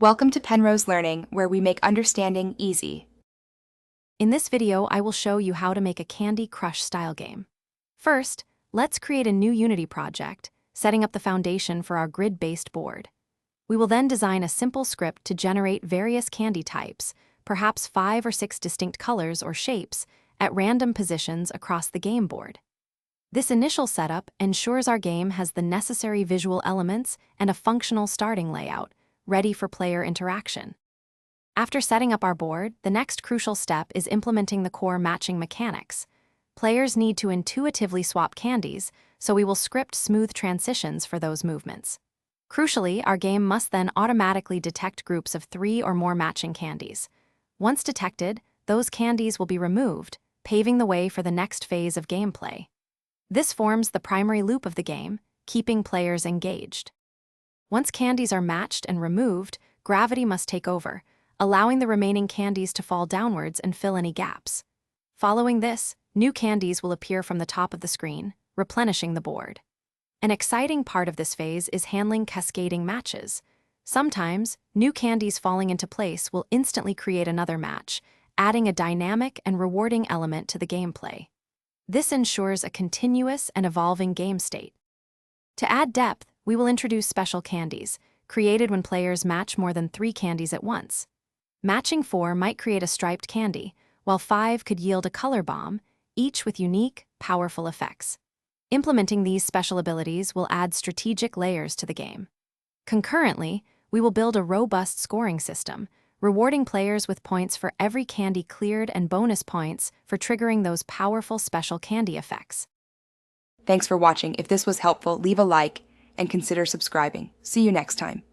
Welcome to Penrose Learning, where we make understanding easy. In this video, I will show you how to make a Candy Crush style game. First, let's create a new Unity project, setting up the foundation for our grid-based board. We will then design a simple script to generate various candy types, perhaps 5 or 6 distinct colors or shapes, at random positions across the game board. This initial setup ensures our game has the necessary visual elements and a functional starting layout, ready for player interaction. After setting up our board, the next crucial step is implementing the core matching mechanics. Players need to intuitively swap candies, so we will script smooth transitions for those movements. Crucially, our game must then automatically detect groups of 3 or more matching candies. Once detected, those candies will be removed, paving the way for the next phase of gameplay. This forms the primary loop of the game, keeping players engaged. Once candies are matched and removed, gravity must take over, allowing the remaining candies to fall downwards and fill any gaps. Following this, new candies will appear from the top of the screen, replenishing the board. An exciting part of this phase is handling cascading matches. Sometimes, new candies falling into place will instantly create another match, adding a dynamic and rewarding element to the gameplay. This ensures a continuous and evolving game state. To add depth, we will introduce special candies, created when players match more than 3 candies at once. Matching 4 might create a striped candy, while 5 could yield a color bomb, each with unique, powerful effects. Implementing these special abilities will add strategic layers to the game. Concurrently, we will build a robust scoring system, rewarding players with points for every candy cleared and bonus points for triggering those powerful special candy effects. Thanks for watching. If this was helpful, leave a like and consider subscribing. See you next time.